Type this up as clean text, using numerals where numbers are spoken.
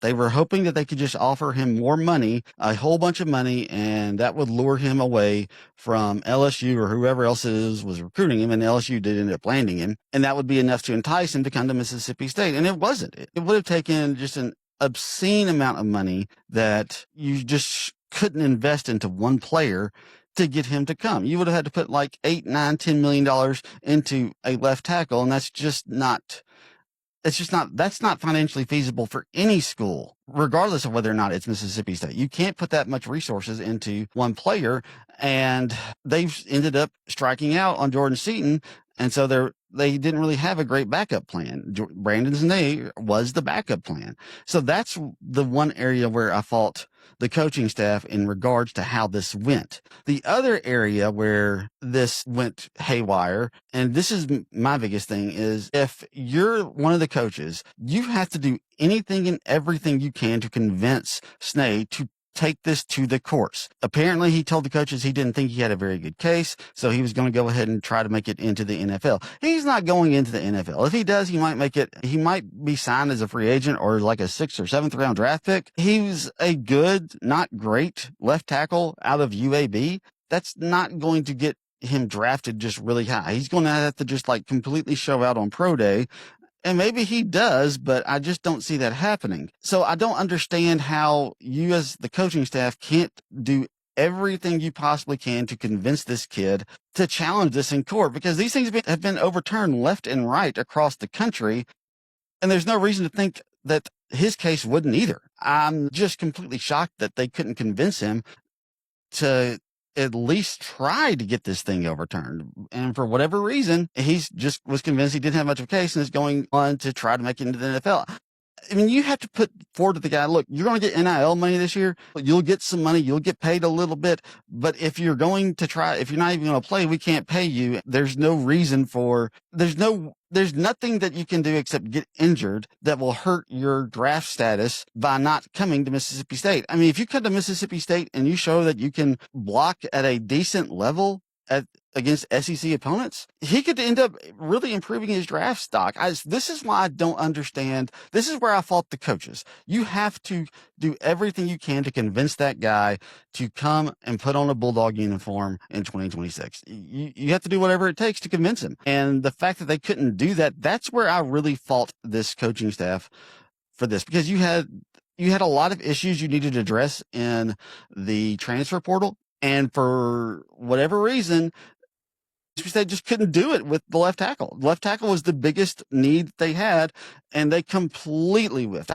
They were hoping that they could just offer him more money, a whole bunch of money, and that would lure him away from LSU or whoever else was recruiting him. And LSU did end up landing him. And that would be enough to entice him to come to Mississippi State. And it wasn't. It would have taken just an obscene amount of money that you just couldn't invest into one player to get him to come. You would have had to put like $8, $9, $10 million into a left tackle. And that's not financially feasible for any school, regardless of whether or not it's Mississippi State. You can't put that much resources into one player, and they've ended up striking out on Jordan Seaton. And so they didn't really have a great backup plan. Brandon Sneh was the backup plan. So that's the one area where I fault the coaching staff in regards to how this went. The other area where this went haywire, and this is my biggest thing, is if you're one of the coaches, you have to do anything and everything you can to convince Sneh to take this to the courts. Apparently, he told the coaches he didn't think he had a very good case, so he was going to go ahead and try to make it into the NFL. He's not going into the NFL. If he does, he might be signed as a free agent or like a 6th or 7th round draft pick. He's a good, not great left tackle out of UAB. That's not going to get him drafted just really high. He's going to have to just like completely show out on pro day. And maybe he does, but I just don't see that happening. So I don't understand how you as the coaching staff can't do everything you possibly can to convince this kid to challenge this in court, because these things have been overturned left and right across the country. And there's no reason to think that his case wouldn't either. I'm just completely shocked that they couldn't convince him to at least try to get this thing overturned. And for whatever reason, he's just was convinced he didn't have much of a case and is going on to try to make it into the NFL. I mean, you have to put forward to the guy, look, you're going to get NIL money this year. You'll get some money. You'll get paid a little bit. But if you're not even going to play, we can't pay you. There's no reason there's nothing that you can do except get injured that will hurt your draft status by not coming to Mississippi State. I mean, if you come to Mississippi State and you show that you can block at a decent level against SEC opponents, he could end up really improving his draft stock. This is why I don't understand. This is where I fault the coaches. You have to do everything you can to convince that guy to come and put on a Bulldog uniform in 2026. You have to do whatever it takes to convince him. And the fact that they couldn't do that, that's where I really fault this coaching staff for this, because you had a lot of issues you needed to address in the transfer portal. And for whatever reason, they just couldn't do it with the left tackle. Left tackle was the biggest need they had, and they completely whiffed.